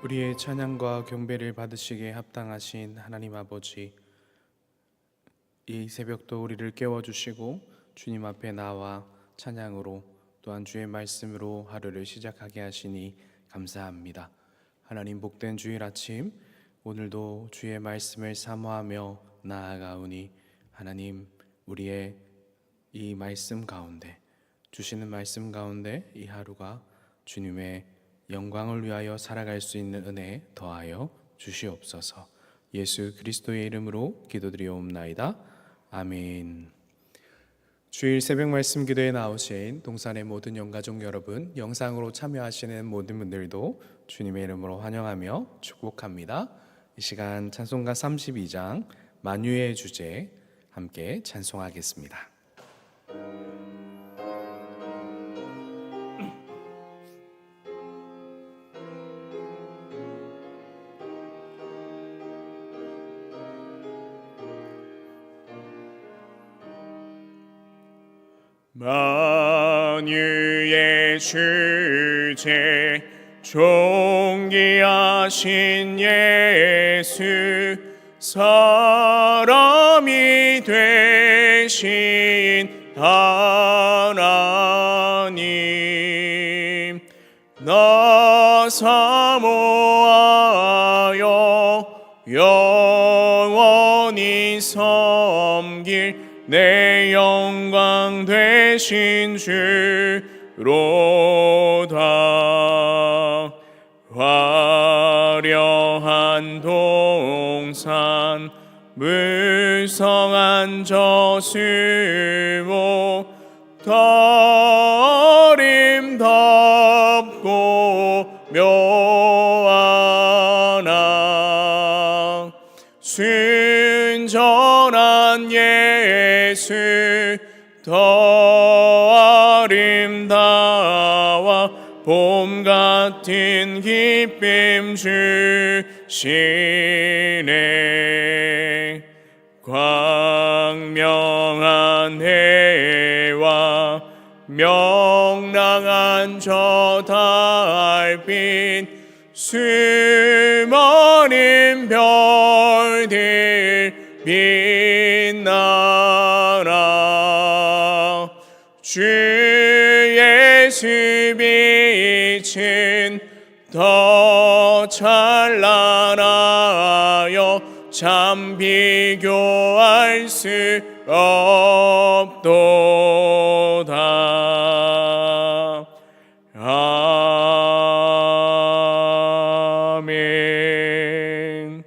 우리의 찬양과 경배를 받으시기에 합당하신 하나님 아버지, 이 새벽도 우리를 깨워주시고 주님 앞에 나와 찬양으로 또한 주의 말씀으로 하루를 시작하게 하시니 감사합니다. 하나님, 복된 주일 아침, 오늘도 주의 말씀을 사모하며 나아가오니 하나님, 우리의 이 말씀 가운데, 주시는 말씀 가운데 이 하루가 주님의 영광을 위하여 살아갈 수 있는 은혜 더하여 주시옵소서. 예수 그리스도의 이름으로 기도드리옵나이다. 아멘. 주일 새벽 말씀 기도에 나오신 동산의 모든 영가족 여러분, 영상으로 참여하시는 모든 분들도 주님의 이름으로 환영하며 축복합니다. 이 시간 찬송가 32장 만유의 주제 함께 찬송하겠습니다. 만유의 주제 존귀하신 예수, 사람이 되신 하나님, 나 사모하여 영원히 섬길 내 영광 되신 주로다. 화려한 동산, 무성한 저수목, 다 아름답고 묘하나 순전한 예수, 더 아름다워 봄 같은 기쁨 주시네. 광명한 해와 명랑한 저 달빛, 수많은 별들 빛나라. 주 예수 빛은 더 찬란하여 참 비교할 수 없도다. 아멘.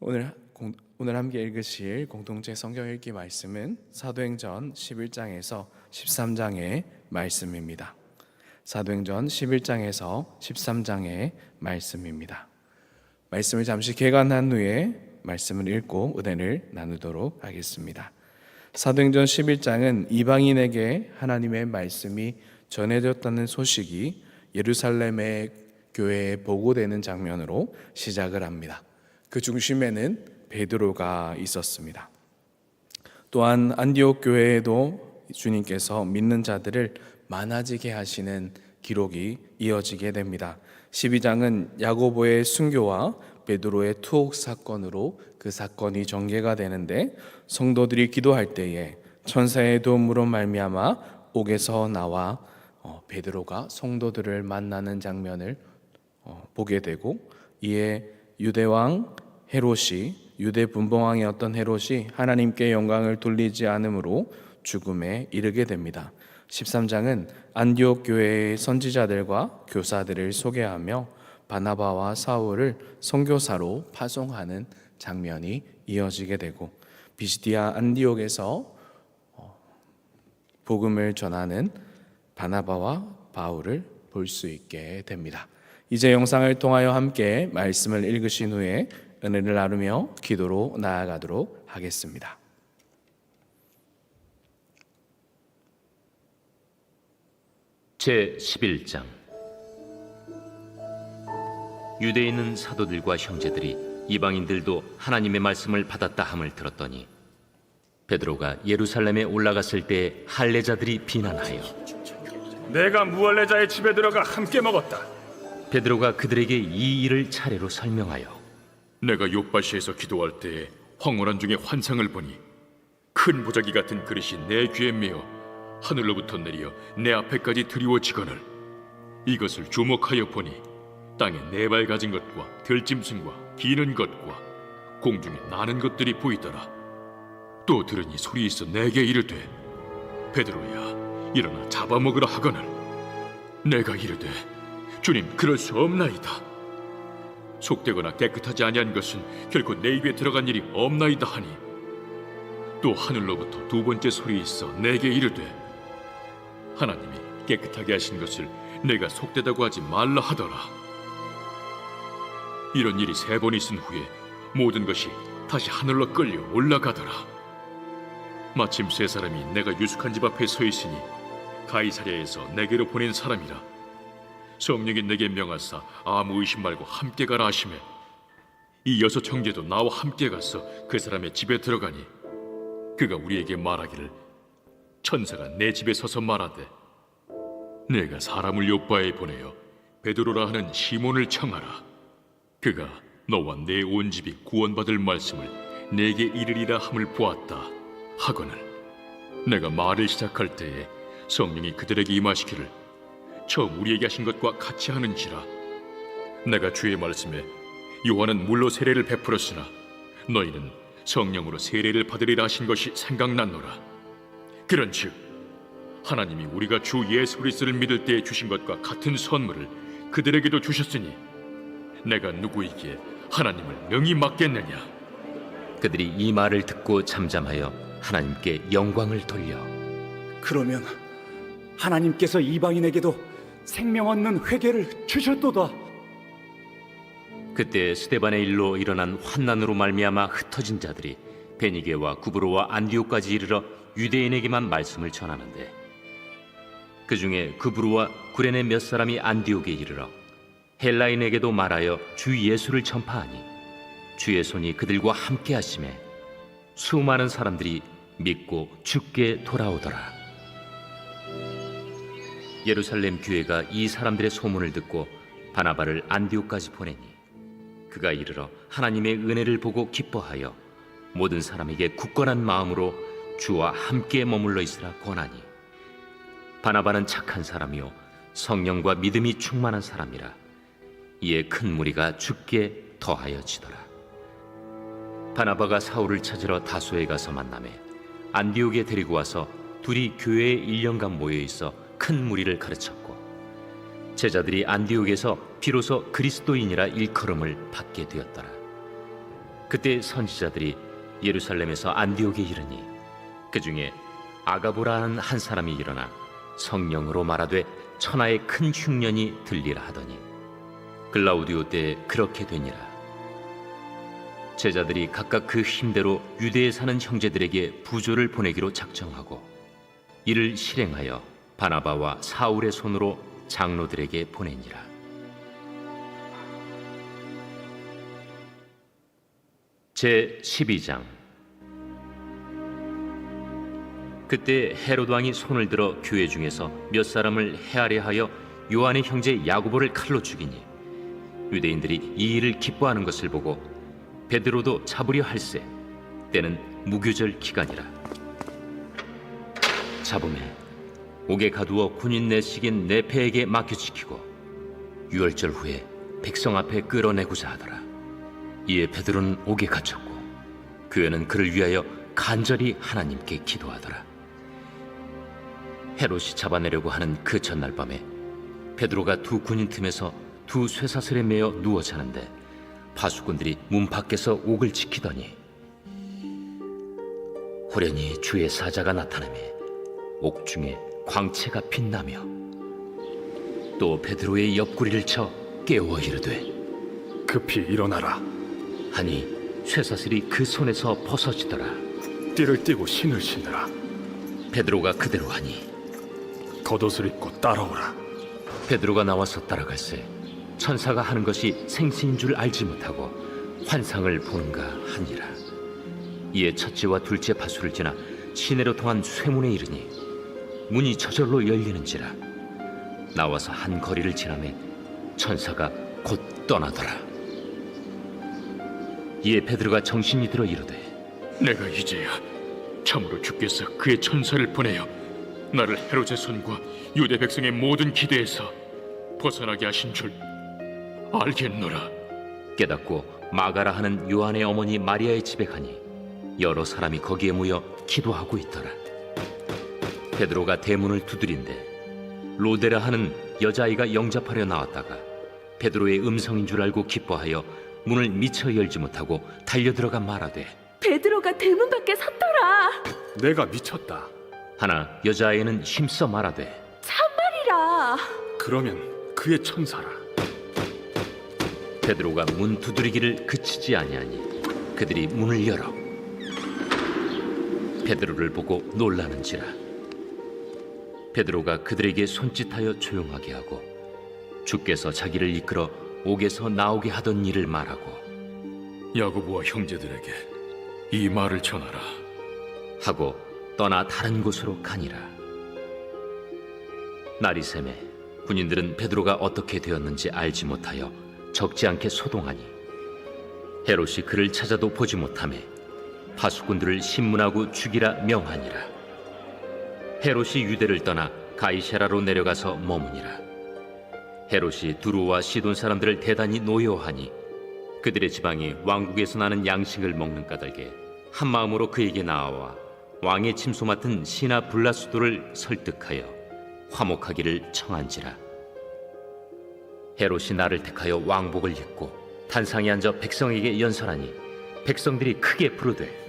오늘 함께 읽으실 공동체 성경 읽기 말씀은 사도행전 11장에서 13장의 말씀입니다. 사도행전 11장에서 13장의 말씀입니다. 말씀을 잠시 개관한 후에 말씀을 읽고 은혜를 나누도록 하겠습니다. 사도행전 11장은 이방인에게 하나님의 말씀이 전해졌다는 소식이 예루살렘의 교회에 보고되는 장면으로 시작을 합니다. 그 중심에는 베드로가 있었습니다. 또한 안디옥 교회에도 주님께서 믿는 자들을 많아지게 하시는 기록이 이어지게 됩니다. 12장은 야고보의 순교와 베드로의 투옥 사건으로 그 사건이 전개가 되는데, 성도들이 기도할 때에 천사의 도움으로 말미암아 옥에서 나와 베드로가 성도들을 만나는 장면을 보게 되고, 이에 유대왕 헤롯이, 유대 분봉왕이었던 헤롯이 하나님께 영광을 돌리지 않으므로 죽음에 이르게 됩니다. 13장은 안디옥 교회의 선지자들과 교사들을 소개하며 바나바와 사울을 선교사로 파송하는 장면이 이어지게 되고, 비시디아 안디옥에서 복음을 전하는 바나바와 바울을 볼 수 있게 됩니다. 이제 영상을 통하여 함께 말씀을 읽으신 후에 은혜를 나누며 기도로 나아가도록 하겠습니다. 제11장. 유대에 있는 사도들과 형제들이 이방인들도 하나님의 말씀을 받았다 함을 들었더니, 베드로가 예루살렘에 올라갔을 때 할례자들이 비난하여, 내가 무할례자의 집에 들어가 함께 먹었다. 베드로가 그들에게 이 일을 차례로 설명하여 내가 욥바시에서 기도할 때에 황홀한 중에 환상을 보니 큰 보자기 같은 그릇이 내 귀에 메어 하늘로부터 내려 내 앞에까지 드리워지거늘 이것을 주목하여 보니 땅에 네 발 가진 것과 들짐승과 기는 것과 공중에 나는 것들이 보이더라. 또 들으니 소리 있어 내게 이르되 베드로야 일어나 잡아먹으라 하거늘 내가 이르되 주님 그럴 수 없나이다. 속되거나 깨끗하지 아니한 것은 결코 내 입에 들어간 일이 없나이다 하니 또 하늘로부터 두 번째 소리 있어 내게 이르되 하나님이 깨끗하게 하신 것을 내가 속되다고 하지 말라 하더라. 이런 일이 세 번 있은 후에 모든 것이 다시 하늘로 끌려 올라가더라. 마침 세 사람이 내가 유숙한 집 앞에 서 있으니 가이사랴에서 내게로 보낸 사람이라. 성령이 내게 명하사 아무 의심 말고 함께 가라 하시매 이 여섯 형제도 나와 함께 가서 그 사람의 집에 들어가니 그가 우리에게 말하기를 천사가 내 집에 서서 말하되 내가 사람을 요바에 보내어 베드로라 하는 시몬을 청하라. 그가 너와 내 온 집이 구원받을 말씀을 내게 이르리라 함을 보았다 하거늘 내가 말을 시작할 때에 성령이 그들에게 임하시기를 처음 우리에게 하신 것과 같이 하는지라. 내가 주의 말씀에 요한은 물로 세례를 베풀었으나 너희는 성령으로 세례를 받으리라 하신 것이 생각났노라. 그런즉 하나님이 우리가 주 예수 그리스도를 믿을 때에 주신 것과 같은 선물을 그들에게도 주셨으니 내가 누구이기에 하나님을 능히 맡겠느냐. 그들이 이 말을 듣고 잠잠하여 하나님께 영광을 돌려 그러면 하나님께서 이방인에게도 생명 얻는 회개를 주셨도다. 그때 스데반의 일로 일어난 환난으로 말미암아 흩어진 자들이 베니게와 구브로와 안디옥까지 이르러 유대인에게만 말씀을 전하는데 그 중에 구브로와 구레네 몇 사람이 안디옥에 이르러 헬라인에게도 말하여 주 예수를 전파하니 주의 손이 그들과 함께 하심에 수많은 사람들이 믿고 주께 돌아오더라. 예루살렘 교회가 이 사람들의 소문을 듣고 바나바를 안디옥까지 보내니 그가 이르러 하나님의 은혜를 보고 기뻐하여 모든 사람에게 굳건한 마음으로 주와 함께 머물러 있으라 권하니 바나바는 착한 사람이요 성령과 믿음이 충만한 사람이라. 이에 큰 무리가 주께 더하여지더라. 바나바가 사울을 찾으러 다소에 가서 만나매 안디옥에 데리고 와서 둘이 교회에 1년간 모여 있어 큰 무리를 가르쳤고 제자들이 안디옥에서 비로소 그리스도인이라 일컬음을 받게 되었더라. 그때 선지자들이 예루살렘에서 안디옥에 이르니 그 중에 아가보라는 한 사람이 일어나 성령으로 말하되 천하의 큰 흉년이 들리라 하더니 글라우디오 때에 그렇게 되니라. 제자들이 각각 그 힘대로 유대에 사는 형제들에게 부조를 보내기로 작정하고 이를 실행하여 바나바와 사울의 손으로 장로들에게 보내니라. 제 12장. 그때 헤롯 왕이 손을 들어 교회 중에서 몇 사람을 해하려 하여 요한의 형제 야고보를 칼로 죽이니 유대인들이 이 일을 기뻐하는 것을 보고 베드로도 잡으려 할세 때는 무교절 기간이라. 잡음에 옥에 가두어 군인 내식인 네페에게 맡겨지키고 유월절 후에 백성 앞에 끌어내고자 하더라. 이에 베드로는 옥에 갇혔고 교회는 그를 위하여 간절히 하나님께 기도하더라. 헤롯이 잡아내려고 하는 그 전날 밤에 베드로가 두 군인 틈에서 두 쇠사슬에 매어 누워 자는데 파수꾼들이 문 밖에서 옥을 지키더니 호련히 주의 사자가 나타나매 옥 중에 광채가 빛나며 또 베드로의 옆구리를 쳐 깨워 이르되 급히 일어나라. 하니 쇠사슬이 그 손에서 벗어지더라. 띠를 띠고 신을 신으라. 베드로가 그대로 하니 겉옷을 입고 따라오라. 베드로가 나와서 따라갈새 천사가 하는 것이 생신인 줄 알지 못하고 환상을 보는가 하니라. 이에 첫째와 둘째 파수를 지나 시내로 통한 쇠문에 이르니 문이 저절로 열리는지라. 나와서 한 거리를 지나매 천사가 곧 떠나더라. 이에 베드로가 정신이 들어 이르되 내가 이제야 참으로 주께서 그의 천사를 보내어 나를 헤롯의 손과 유대 백성의 모든 기대에서 벗어나게 하신 줄 알겠노라. 깨닫고 마가라 하는 요한의 어머니 마리아의 집에 가니 여러 사람이 거기에 모여 기도하고 있더라. 베드로가 대문을 두드린데 로데라 하는 여자아이가 영접하려 나왔다가 베드로의 음성인 줄 알고 기뻐하여 문을 미처 열지 못하고 달려들어가 말하되 베드로가 대문 밖에 섰더라. 내가 미쳤다. 하나 여자아이는 힘써 말하되 참말이라. 그러면 그의 천사라. 베드로가 문 두드리기를 그치지 아니하니 그들이 문을 열어 베드로를 보고 놀라는지라. 베드로가 그들에게 손짓하여 조용하게 하고 주께서 자기를 이끌어 옥에서 나오게 하던 일을 말하고 야고보와 형제들에게 이 말을 전하라. 하고 떠나 다른 곳으로 가니라. 날이 새매 군인들은 베드로가 어떻게 되었는지 알지 못하여 적지 않게 소동하니 헤롯이 그를 찾아도 보지 못하매 파수꾼들을 신문하고 죽이라 명하니라. 헤롯이 유대를 떠나 가이사라로 내려가서 머무니라. 헤롯이 두루와 시돈 사람들을 대단히 노여하니 그들의 지방이 왕국에서 나는 양식을 먹는 까닭에 한 마음으로 그에게 나아와 왕의 침소 맡은 시나 블라수도를 설득하여 화목하기를 청한지라. 헤롯이 나를 택하여 왕복을 입고 단상에 앉아 백성에게 연설하니 백성들이 크게 부르되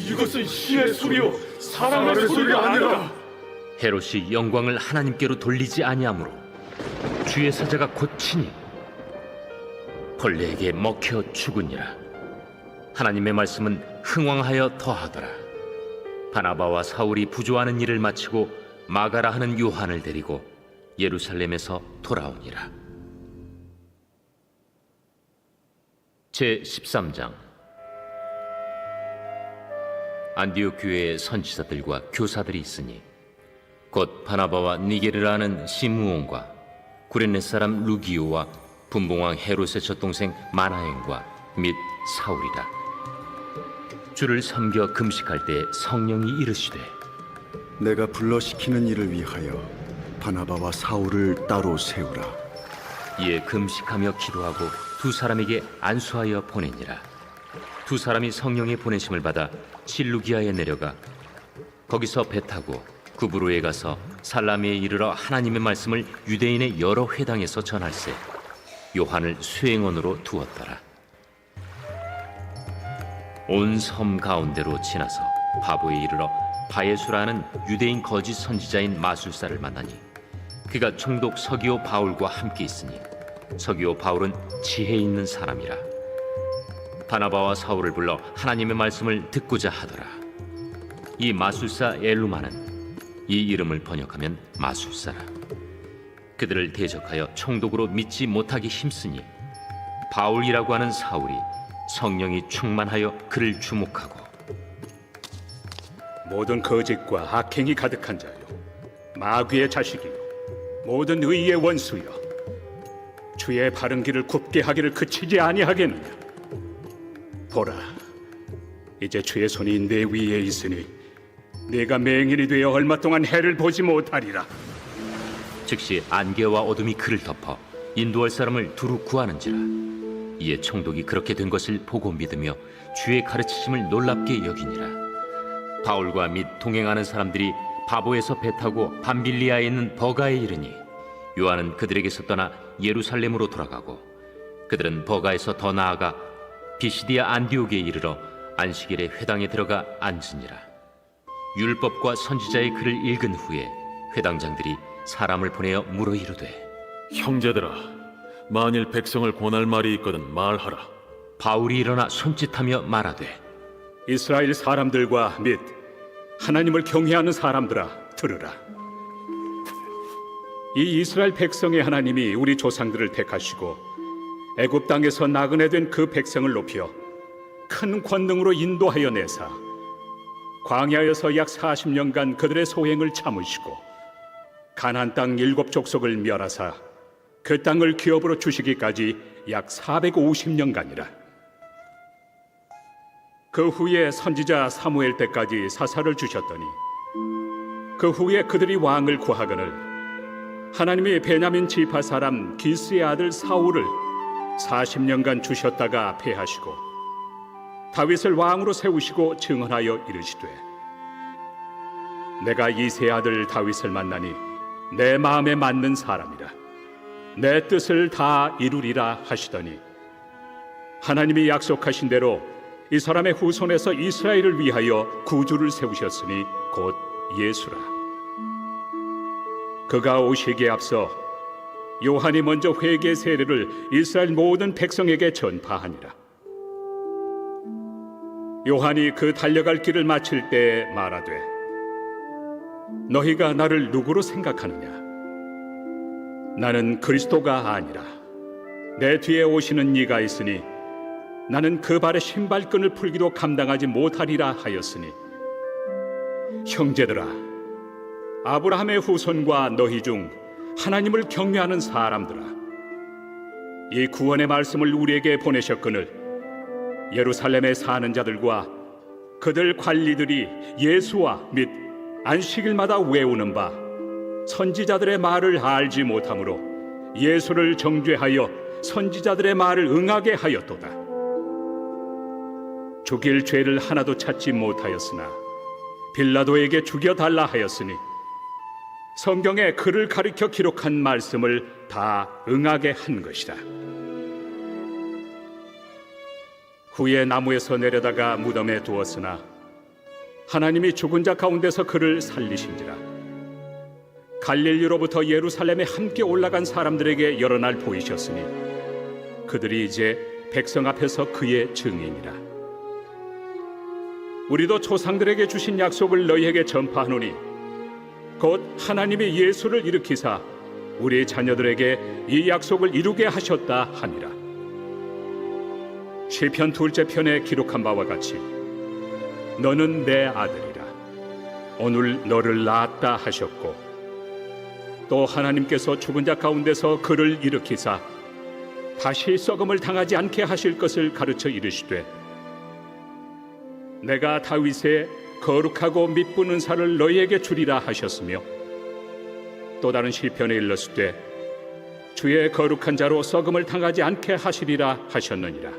이것은 신의 소리요 사람의 소리가 아니라. 헤롯이 영광을 하나님께로 돌리지 아니하므로 주의 사자가 곧 치니 벌레에게 먹혀 죽으니라. 하나님의 말씀은 흥왕하여 더하더라. 바나바와 사울이 부조하는 일을 마치고 마가라 하는 요한을 데리고 예루살렘에서 돌아오니라. 제 13장. 안디옥 교회의 선지자들과 교사들이 있으니 곧 바나바와 니게르라 하는 시므온과 구레네 사람 루기오와 분봉왕 헤롯의 젖동생 마나엔과 및 사울이라. 주를 섬겨 금식할 때 성령이 이르시되 내가 불러시키는 일을 위하여 바나바와 사울을 따로 세우라. 이에 금식하며 기도하고 두 사람에게 안수하여 보내니라. 두 사람이 성령의 보내심을 받아 실루기아에 내려가 거기서 배 타고 구브로에 가서 살라미에 이르러 하나님의 말씀을 유대인의 여러 회당에서 전할세 요한을 수행원으로 두었더라. 온 섬 가운데로 지나서 바보에 이르러 바예수라는 유대인 거짓 선지자인 마술사를 만나니 그가 총독 서기오 바울과 함께 있으니 서기오 바울은 지혜 있는 사람이라. 바나바와 사울을 불러 하나님의 말씀을 듣고자 하더라. 이 마술사 엘루마는 이 이름을 번역하면 마술사라. 그들을 대적하여 총독으로 믿지 못하기 힘쓰니 바울이라고 하는 사울이 성령이 충만하여 그를 주목하고 모든 거짓과 악행이 가득한 자요 마귀의 자식이요 모든 의의 원수여 주의 바른 길을 굽게 하기를 그치지 아니하겠느냐. 보라, 이제 주의 손이 내 위에 있으니 네가 맹인이 되어 얼마 동안 해를 보지 못하리라. 즉시 안개와 어둠이 그를 덮어 인도할 사람을 두루 구하는지라. 이에 총독이 그렇게 된 것을 보고 믿으며 주의 가르치심을 놀랍게 여기니라. 바울과 및 동행하는 사람들이 바보에서 배 타고 밤빌리아에 있는 버가에 이르니 요한은 그들에게서 떠나 예루살렘으로 돌아가고 그들은 버가에서 더 나아가 비시디아 안디옥에 이르러 안식일에 회당에 들어가 앉으니라. 율법과 선지자의 글을 읽은 후에 회당장들이 사람을 보내어 물어 이르되 형제들아, 만일 백성을 권할 말이 있거든 말하라. 바울이 일어나 손짓하며 말하되 이스라엘 사람들과 및 하나님을 경외하는 사람들아 들으라. 이 이스라엘 백성의 하나님이 우리 조상들을 택하시고 애굽 땅에서 나그네 된 그 백성을 높여 큰 권능으로 인도하여 내사 광야에서 약 40년간 그들의 소행을 참으시고 가나안 땅 7 족속을 멸하사 그 땅을 기업으로 주시기까지 약 450년간이라. 그 후에 선지자 사무엘 때까지 사사를 주셨더니 그 후에 그들이 왕을 구하거늘 하나님이 베냐민 지파 사람 기스의 아들 사울을 40년간 주셨다가 패하시고 다윗을 왕으로 세우시고 증언하여 이르시되 내가 이세 아들 다윗을 만나니 내 마음에 맞는 사람이라 내 뜻을 다 이루리라 하시더니 하나님이 약속하신 대로 이 사람의 후손에서 이스라엘을 위하여 구주를 세우셨으니 곧 예수라. 그가 오시기에 앞서 요한이 먼저 회개 세례를 이스라엘 모든 백성에게 전파하니라. 요한이 그 달려갈 길을 마칠 때에 말하되 너희가 나를 누구로 생각하느냐? 나는 그리스도가 아니라 내 뒤에 오시는 이가 있으니 나는 그 발의 신발끈을 풀기도 감당하지 못하리라 하였으니 형제들아 아브라함의 후손과 너희 중 하나님을 경외하는 사람들아 이 구원의 말씀을 우리에게 보내셨거늘 예루살렘에 사는 자들과 그들 관리들이 예수와 및 안식일마다 외우는 바 선지자들의 말을 알지 못하므로 예수를 정죄하여 선지자들의 말을 응하게 하였도다. 죽일 죄를 하나도 찾지 못하였으나 빌라도에게 죽여달라 하였으니 성경에 그를 가리켜 기록한 말씀을 다 응하게 한 것이다. 후에 나무에서 내려다가 무덤에 두었으나 하나님이 죽은 자 가운데서 그를 살리신지라. 갈릴리로부터 예루살렘에 함께 올라간 사람들에게 여러 날 보이셨으니 그들이 이제 백성 앞에서 그의 증인이라. 우리도 조상들에게 주신 약속을 너희에게 전파하노니 곧 하나님이 예수를 일으키사 우리 자녀들에게 이 약속을 이루게 하셨다 하니라. 시편 2째 편에 기록한 바와 같이 너는 내 아들이라 오늘 너를 낳았다 하셨고 또 하나님께서 죽은 자 가운데서 그를 일으키사 다시 썩음을 당하지 않게 하실 것을 가르쳐 이르시되 내가 다윗의 거룩하고 미쁜 은사를 너희에게 주리라 하셨으며 또 다른 시편에 일렀을 주의 거룩한 자로 썩음을 당하지 않게 하시리라 하셨느니라.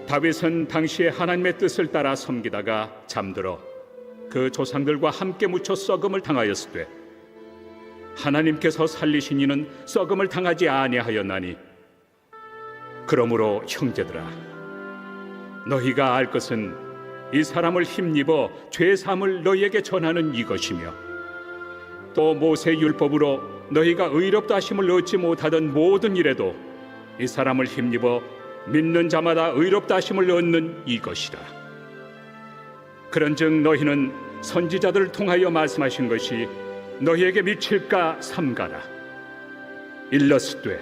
다윗은 당시에 하나님의 뜻을 따라 섬기다가 잠들어 그 조상들과 함께 묻혀 썩음을 당하였을 때 하나님께서 살리신 이는 썩음을 당하지 아니하였나니 그러므로 형제들아 너희가 알 것은 이 사람을 힘입어 죄사함을 너희에게 전하는 이것이며 또 모세 율법으로 너희가 의롭다 하심을 얻지 못하던 모든 일에도 이 사람을 힘입어 믿는 자마다 의롭다 하심을 얻는 이것이라. 그런즉 너희는 선지자들을 통하여 말씀하신 것이 너희에게 미칠까 삼가라. 일렀으되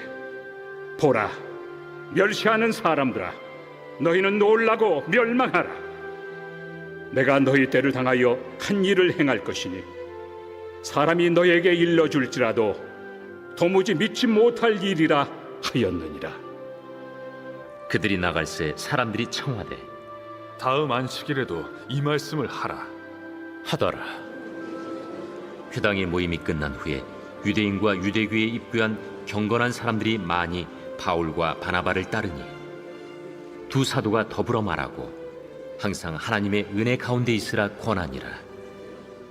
보라 멸시하는 사람들아 너희는 놀라고 멸망하라. 내가 너희 때를 당하여 한 일을 행할 것이니 사람이 너희에게 일러줄지라도 도무지 믿지 못할 일이라 하였느니라. 그들이 나갈새 사람들이 청하되 다음 안식일에도 이 말씀을 하라 하더라. 회당의 모임이 끝난 후에 유대인과 유대교에 입교한 경건한 사람들이 많이 바울과 바나바를 따르니 두 사도가 더불어 말하고 항상 하나님의 은혜 가운데 있으라 권하니라.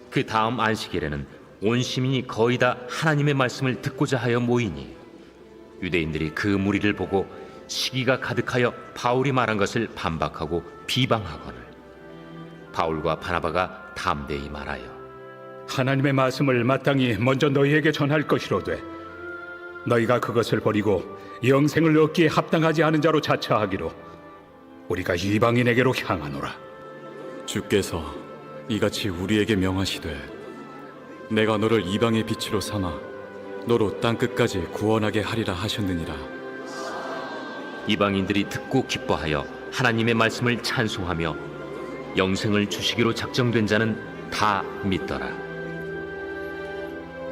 그 다음 안식일에는 온 시민이 거의 다 하나님의 말씀을 듣고자 하여 모이니 유대인들이 그 무리를 보고 시기가 가득하여 바울이 말한 것을 반박하고 비방하거늘 바울과 바나바가 담대히 말하여 하나님의 말씀을 마땅히 먼저 너희에게 전할 것이로되 너희가 그것을 버리고 영생을 얻기에 합당하지 않은 자로 자처하기로 우리가 이방인에게로 향하노라. 주께서 이같이 우리에게 명하시되 내가 너를 이방의 빛으로 삼아 너로 땅끝까지 구원하게 하리라 하셨느니라. 이방인들이 듣고 기뻐하여 하나님의 말씀을 찬송하며 영생을 주시기로 작정된 자는 다 믿더라.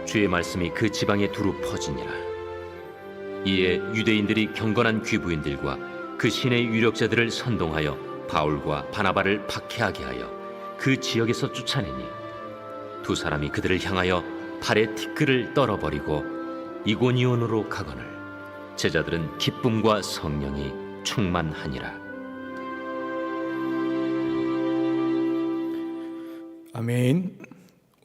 주의 말씀이 그 지방에 두루 퍼지니라. 이에 유대인들이 경건한 귀부인들과 그 신의 유력자들을 선동하여 바울과 바나바를 박해하게 하여 그 지역에서 쫓아내니 두 사람이 그들을 향하여 발에 티끌을 떨어버리고 이고니온으로 가거늘 제자들은 기쁨과 성령이 충만하니라. 아멘.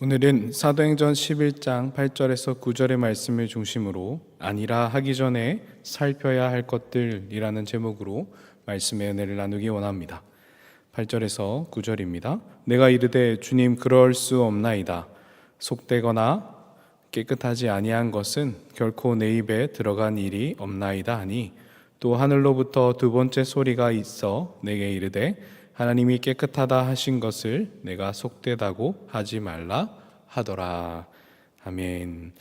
오늘은 사도행전 11장 8절에서 9절의 말씀을 중심으로 아니라 하기 전에 살펴야 할 것들이라는 제목으로 말씀의 은혜를 나누기 원합니다. 8절에서 9절입니다. 내가 이르되 주님 그럴 수 없나이다. 속되거나 깨끗하지 아니한 것은 결코 내 입에 들어간 일이 없나이다 하니 또 하늘로부터 두 번째 소리가 있어 내게 이르되 하나님이 깨끗하다 하신 것을 내가 속되다고 하지 말라 하더라. 아멘.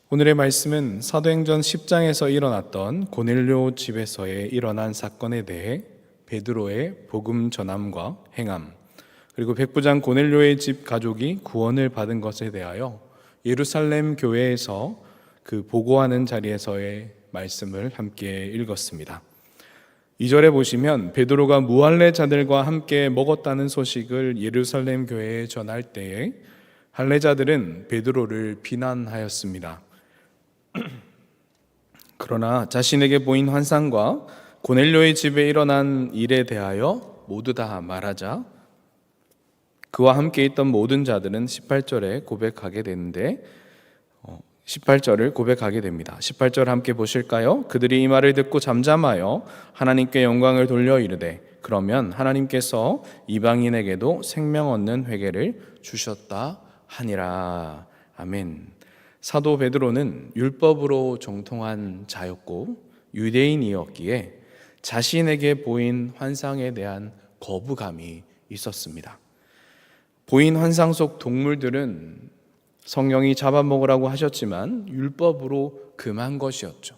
오늘의 말씀은 사도행전 10장에서 일어났던 고넬료 집에서의 일어난 사건에 대해 베드로의 복음 전함과 행함, 그리고 백부장 고넬료의 집 가족이 구원을 받은 것에 대하여 예루살렘 교회에서 그 보고하는 자리에서의 말씀을 함께 읽었습니다. 2절에 보시면 베드로가 무할례자들과 함께 먹었다는 소식을 예루살렘 교회에 전할 때에 할례자들은 베드로를 비난하였습니다. 그러나 자신에게 보인 환상과 고넬료의 집에 일어난 일에 대하여 모두 다 말하자 그와 함께 있던 모든 자들은 18절에 고백하게 되는데 18절을 고백하게 됩니다. 18절 함께 보실까요? 그들이 이 말을 듣고 잠잠하여 하나님께 영광을 돌려 이르되 그러면 하나님께서 이방인에게도 생명 얻는 회개를 주셨다 하니라. 아멘. 사도 베드로는 율법으로 정통한 자였고 유대인이었기에 자신에게 보인 환상에 대한 거부감이 있었습니다. 보인 환상 속 동물들은 성령이 잡아먹으라고 하셨지만 율법으로 금한 것이었죠.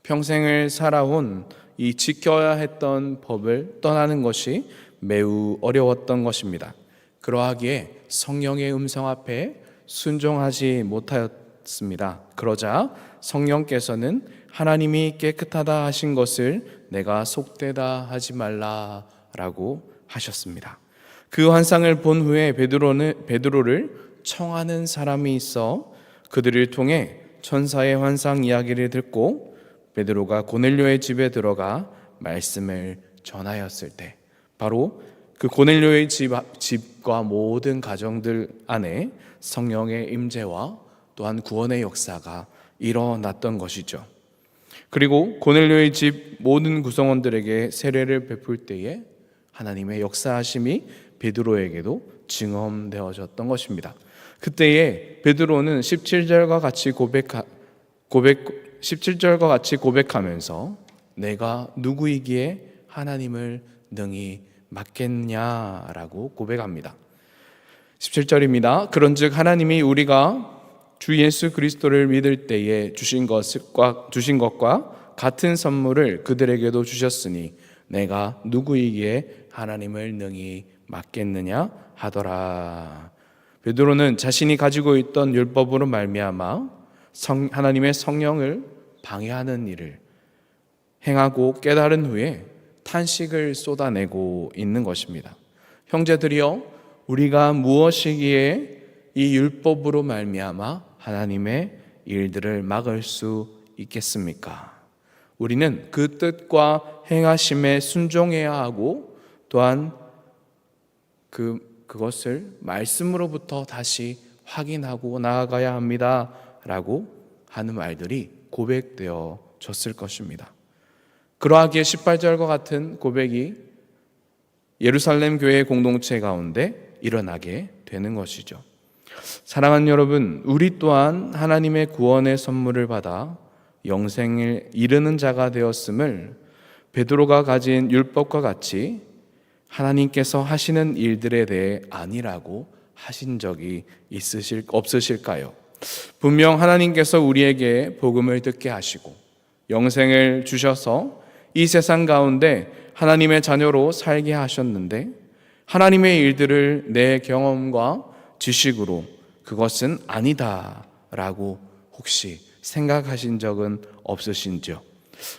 평생을 살아온 이 지켜야 했던 법을 떠나는 것이 매우 어려웠던 것입니다. 그러하기에 성령의 음성 앞에 순종하지 못하였습니다. 그러자 성령께서는 하나님이 깨끗하다 하신 것을 내가 속되다 하지 말라라고 하셨습니다. 그 환상을 본 후에 베드로를 청하는 사람이 있어 그들을 통해 천사의 환상 이야기를 듣고 베드로가 고넬료의 집에 들어가 말씀을 전하였을 때 바로 그 고넬료의 집과 모든 가정들 안에 성령의 임재와 또한 구원의 역사가 일어났던 것이죠. 그리고 고넬료의 집 모든 구성원들에게 세례를 베풀 때에 하나님의 역사하심이 베드로에게도 증언되어졌던 것입니다. 그때에 베드로는 17절과 같이 고백하면서 내가 누구이기에 하나님을 능히 맡겠냐라고 고백합니다. 17절입니다. 그런즉 하나님이 우리가 주 예수 그리스도를 믿을 때에 주신 것과 같은 선물을 그들에게도 주셨으니 내가 누구이기에 하나님을 능히 맡겠느냐 하더라. 베드로는 자신이 가지고 있던 율법으로 말미암아 하나님의 성령을 방해하는 일을 행하고 깨달은 후에 탄식을 쏟아내고 있는 것입니다. 형제들이여, 우리가 무엇이기에 이 율법으로 말미암아 하나님의 일들을 막을 수 있겠습니까? 우리는 그 뜻과 행하심에 순종해야 하고 또한 그것을 말씀으로부터 다시 확인하고 나아가야 합니다 라고 하는 말들이 고백되어졌을 것입니다. 그러하기에 18절과 같은 고백이 예루살렘 교회 공동체 가운데 일어나게 되는 것이죠. 사랑하는 여러분, 우리 또한 하나님의 구원의 선물을 받아 영생을 이르는 자가 되었음을 베드로가 가진 율법과 같이 하나님께서 하시는 일들에 대해 아니라고 하신 적이 없으실까요? 분명 하나님께서 우리에게 복음을 듣게 하시고 영생을 주셔서 이 세상 가운데 하나님의 자녀로 살게 하셨는데 하나님의 일들을 내 경험과 지식으로 그것은 아니다 라고 혹시 생각하신 적은 없으신지요?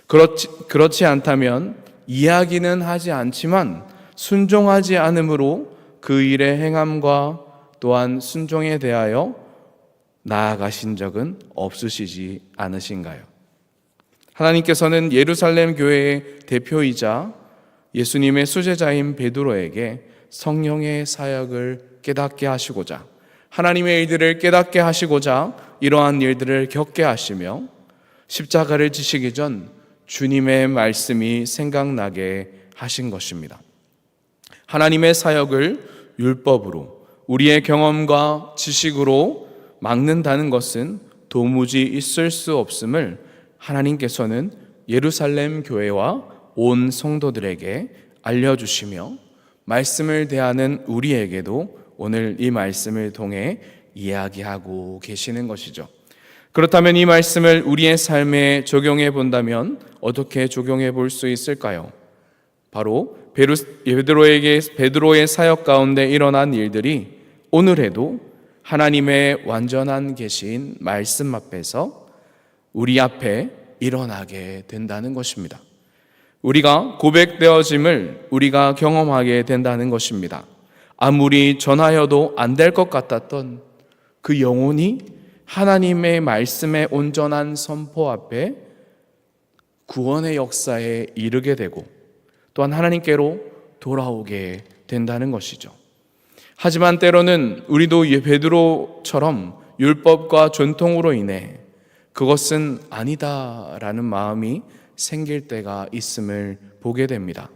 그렇지 않다면 이야기는 하지 않지만 순종하지 않으므로 그 일의 행함과 또한 순종에 대하여 나아가신 적은 없으시지 않으신가요? 하나님께서는 예루살렘 교회의 대표이자 예수님의 수제자인 베드로에게 성령의 사역을 깨닫게 하시고자, 하나님의 일들을 깨닫게 하시고자 이러한 일들을 겪게 하시며 십자가를 지시기 전 주님의 말씀이 생각나게 하신 것입니다. 하나님의 사역을 율법으로, 우리의 경험과 지식으로 막는다는 것은 도무지 있을 수 없음을 하나님께서는 예루살렘 교회와 온 성도들에게 알려주시며 말씀을 대하는 우리에게도 오늘 이 말씀을 통해 이야기하고 계시는 것이죠. 그렇다면 이 말씀을 우리의 삶에 적용해 본다면 어떻게 적용해 볼 수 있을까요? 바로 베드로의 사역 가운데 일어난 일들이 오늘에도 하나님의 완전한 계신 말씀 앞에서 우리 앞에 일어나게 된다는 것입니다. 우리가 고백되어짐을 우리가 경험하게 된다는 것입니다. 아무리 전하여도 안 될 것 같았던 그 영혼이 하나님의 말씀의 온전한 선포 앞에 구원의 역사에 이르게 되고 또한 하나님께로 돌아오게 된다는 것이죠. 하지만 때로는 우리도 베드로처럼 율법과 전통으로 인해 그것은 아니다라는 마음이 생길 때가 있음을 보게 됩니다.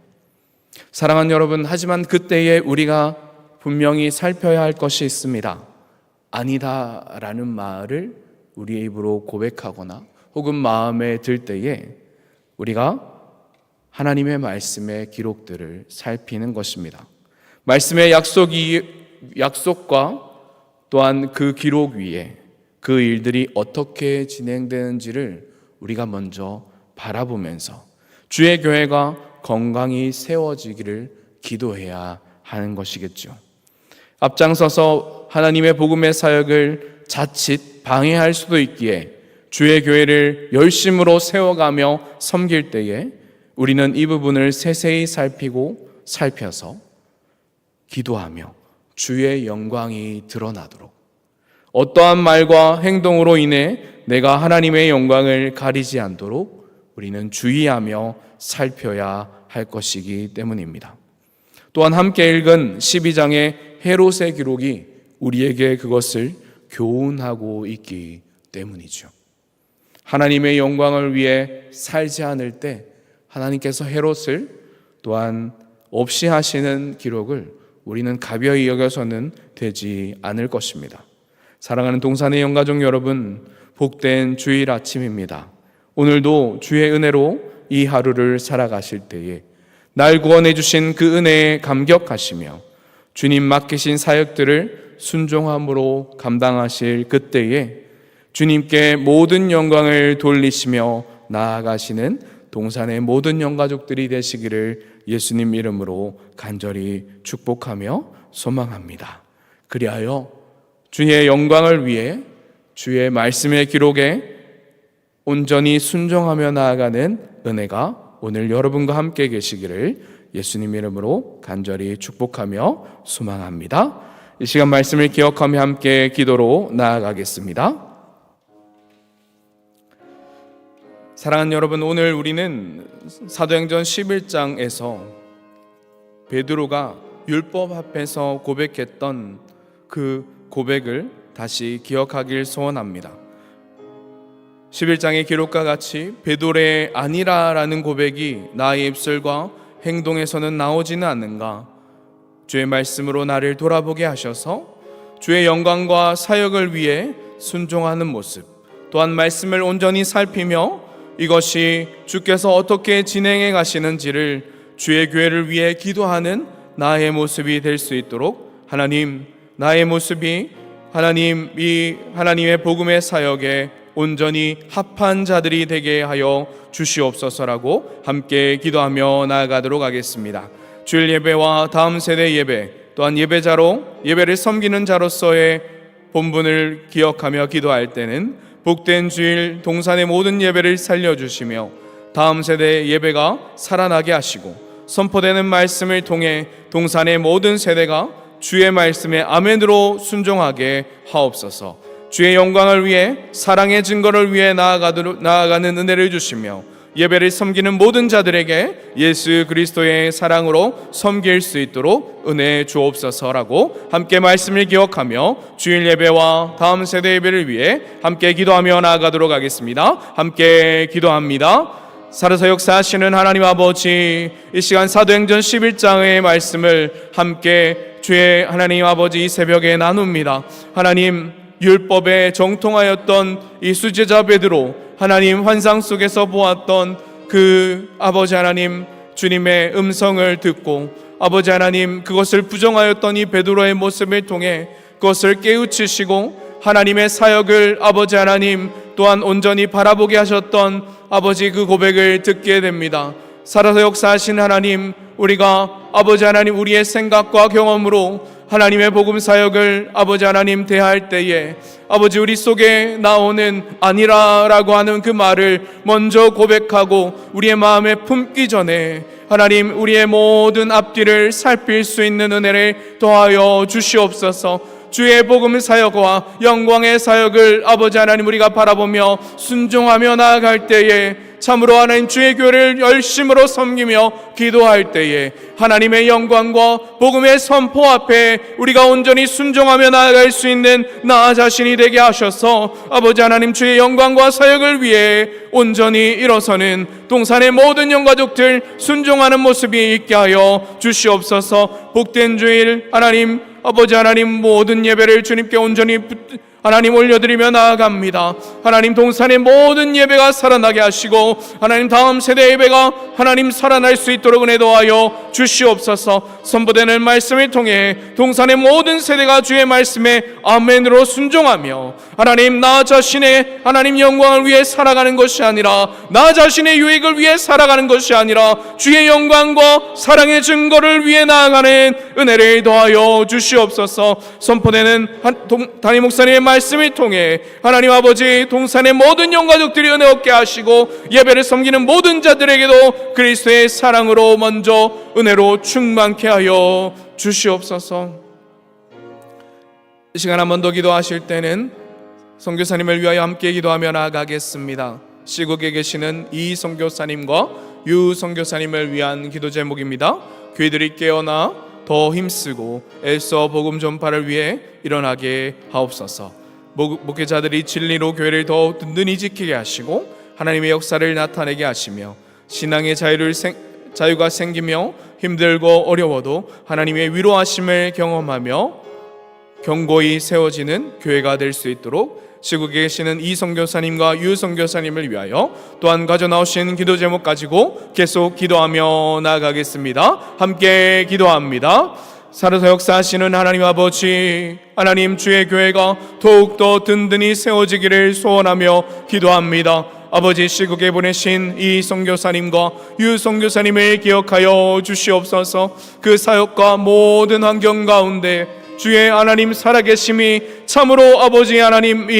사랑하는 여러분, 하지만 그때에 우리가 분명히 살펴야 할 것이 있습니다. 아니다라는 말을 우리의 입으로 고백하거나 혹은 마음에 들 때에 우리가 하나님의 말씀의 기록들을 살피는 것입니다. 말씀의 약속과 또한 그 기록 위에 그 일들이 어떻게 진행되는지를 우리가 먼저 바라보면서 주의 교회가 건강히 세워지기를 기도해야 하는 것이겠죠. 앞장서서 하나님의 복음의 사역을 자칫 방해할 수도 있기에 주의 교회를 열심으로 세워가며 섬길 때에 우리는 이 부분을 세세히 살펴서 기도하며 주의 영광이 드러나도록 어떠한 말과 행동으로 인해 내가 하나님의 영광을 가리지 않도록 우리는 주의하며 살펴야 할 것이기 때문입니다. 또한 함께 읽은 12장의 헤롯의 기록이 우리에게 그것을 교훈하고 있기 때문이죠. 하나님의 영광을 위해 살지 않을 때 하나님께서 헤롯을 또한 없이 하시는 기록을 우리는 가벼이 여겨서는 되지 않을 것입니다. 사랑하는 동산의 영가족 여러분, 복된 주일 아침입니다. 오늘도 주의 은혜로 이 하루를 살아가실 때에 날 구원해 주신 그 은혜에 감격하시며 주님 맡기신 사역들을 순종함으로 감당하실 그때에 주님께 모든 영광을 돌리시며 나아가시는 동산의 모든 영가족들이 되시기를 예수님 이름으로 간절히 축복하며 소망합니다. 그리하여 주의 영광을 위해 주의 말씀의 기록에 온전히 순종하며 나아가는 은혜가 오늘 여러분과 함께 계시기를 예수님 이름으로 간절히 축복하며 소망합니다. 이 시간 말씀을 기억하며 함께 기도로 나아가겠습니다. 사랑하는 여러분, 오늘 우리는 사도행전 11장에서 베드로가 율법 앞에서 고백했던 그 고백을 다시 기억하길 소원합니다. 11장의 기록과 같이 베드로의 아니라라는 고백이 나의 입술과 행동에서는 나오지는 않는가? 주의 말씀으로 나를 돌아보게 하셔서 주의 영광과 사역을 위해 순종하는 모습, 또한 말씀을 온전히 살피며 이것이 주께서 어떻게 진행해 가시는지를 주의 교회를 위해 기도하는 나의 모습이 될 수 있도록 하나님, 나의 모습이 하나님의 복음의 사역에 온전히 합한 자들이 되게 하여 주시옵소서라고 함께 기도하며 나아가도록 하겠습니다. 주일 예배와 다음 세대 예배, 또한 예배자로 예배를 섬기는 자로서의 본분을 기억하며 기도할 때는 복된 주일 동산의 모든 예배를 살려주시며 다음 세대의 예배가 살아나게 하시고 선포되는 말씀을 통해 동산의 모든 세대가 주의 말씀에 아멘으로 순종하게 하옵소서. 주의 영광을 위해 사랑의 증거를 위해 나아가는 은혜를 주시며 예배를 섬기는 모든 자들에게 예수 그리스도의 사랑으로 섬길 수 있도록 은혜 주옵소서라고 함께 말씀을 기억하며 주일 예배와 다음 세대 예배를 위해 함께 기도하며 나아가도록 하겠습니다. 함께 기도합니다. 살아서 역사하시는 하나님 아버지, 이 시간 사도행전 11장의 말씀을 함께 주의 하나님 아버지 이 새벽에 나눕니다. 하나님, 율법에 정통하였던 이 수제자 베드로, 하나님 환상 속에서 보았던 그 아버지 하나님 주님의 음성을 듣고 아버지 하나님 그것을 부정하였던 이 베드로의 모습을 통해 그것을 깨우치시고 하나님의 사역을 아버지 하나님 또한 온전히 바라보게 하셨던 아버지 그 고백을 듣게 됩니다. 살아서 역사하신 하나님, 우리가 아버지 하나님 우리의 생각과 경험으로 하나님의 복음 사역을 아버지 하나님 대할 때에 아버지 우리 속에 나오는 아니라라고 하는 그 말을 먼저 고백하고 우리의 마음에 품기 전에 하나님 우리의 모든 앞뒤를 살필 수 있는 은혜를 더하여 주시옵소서. 주의 복음 사역과 영광의 사역을 아버지 하나님 우리가 바라보며 순종하며 나아갈 때에 참으로 하나님 주의 교회를 열심으로 섬기며 기도할 때에 하나님의 영광과 복음의 선포 앞에 우리가 온전히 순종하며 나아갈 수 있는 나 자신이 되게 하셔서 아버지 하나님 주의 영광과 사역을 위해 온전히 일어서는 동산의 모든 영가족들 순종하는 모습이 있게 하여 주시옵소서. 복된 주일 하나님 아버지 하나님 모든 예배를 주님께 온전히 하나님 올려드리며 나아갑니다. 하나님 동산의 모든 예배가 살아나게 하시고 하나님 다음 세대 예배가 하나님 살아날 수 있도록 은혜 도하여 주시옵소서. 선포되는 말씀을 통해 동산의 모든 세대가 주의 말씀에 아멘으로 순종하며 하나님 나 자신의 하나님 영광을 위해 살아가는 것이 아니라 나 자신의 유익을 위해 살아가는 것이 아니라 주의 영광과 사랑의 증거를 위해 나아가는 은혜를 더하여 주시옵소서. 선포되는 담임 목사님의 말씀을 통해 하나님 아버지 동산의 모든 영가족들이 은혜 얻게 하시고 예배를 섬기는 모든 자들에게도 그리스도의 사랑으로 먼저 은혜로 충만케 하여 주시옵소서. 이 시간 한 번 더 기도하실 때는 선교사님을 위하여 함께 기도하며 나아가겠습니다. 시국에 계시는 이 선교사님과 유 선교사님을 위한 기도 제목입니다. 교회들이 깨어나 더 힘쓰고 애써 복음 전파를 위해 일어나게 하옵소서. 목회자들이 진리로 교회를 더 든든히 지키게 하시고 하나님의 역사를 나타내게 하시며 신앙의 자유가 생기며 힘들고 어려워도 하나님의 위로하심을 경험하며 견고히 세워지는 교회가 될 수 있도록 시국에 계시는 이 선교사님과 유 선교사님을 위하여 또한 가져나오신 기도 제목 가지고 계속 기도하며 나아가겠습니다. 함께 기도합니다. 살아서 역사하시는 하나님 아버지, 하나님 주의 교회가 더욱더 든든히 세워지기를 소원하며 기도합니다. 아버지 시국에 보내신 이 선교사님과 유 선교사님을 기억하여 주시옵소서. 그 사역과 모든 환경 가운데 주의 하나님 살아계심이 참으로 아버지 하나님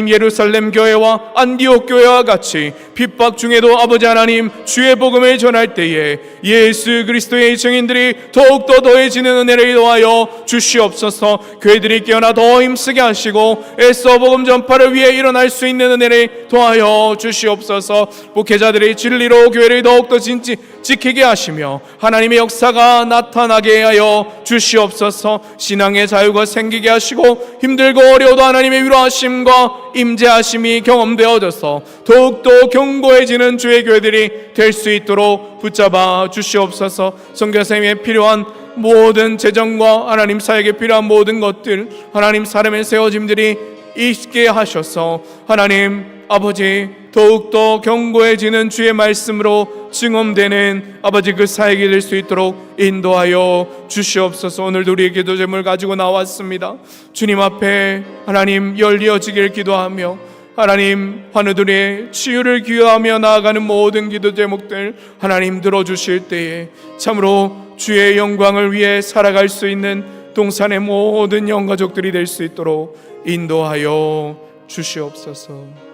예루살렘 교회와 안디옥 교회와 같이 핍박 중에도 아버지 하나님 주의 복음을 전할 때에 예수 그리스도의 증인들이 더욱더 더해지는 은혜를 더하여 주시옵소서. 교회들이 깨어나 더 힘쓰게 하시고 애써 복음 전파를 위해 일어날 수 있는 은혜를 더하여 주시옵소서. 목회자들의 진리로 교회를 더욱더 지키게 하시며 하나님의 역사가 나타나게 하여 주시옵소서. 신앙의 자유가 생기게 하시고 힘들고 어려워도 하나님의 위로하심과 임재하심이 경험되어져서 더욱더 견고해지는 주의 교회들이 될 수 있도록 붙잡아 주시옵소서. 선교사님에 필요한 모든 재정과 하나님 사역에 필요한 모든 것들 하나님 사람의 세워짐들이 있게 하셔서 하나님 아버지 더욱더 견고해지는 주의 말씀으로 증언되는 아버지 그 사역이 될 수 있도록 인도하여 주시옵소서. 오늘도 우리의 기도 제목을 가지고 나왔습니다. 주님 앞에 하나님 열리어지길 기도하며 하나님 환우들의 치유를 기도하며 나아가는 모든 기도 제목들 하나님 들어주실 때에 참으로 주의 영광을 위해 살아갈 수 있는 동산의 모든 영가족들이 될 수 있도록 인도하여 주시옵소서.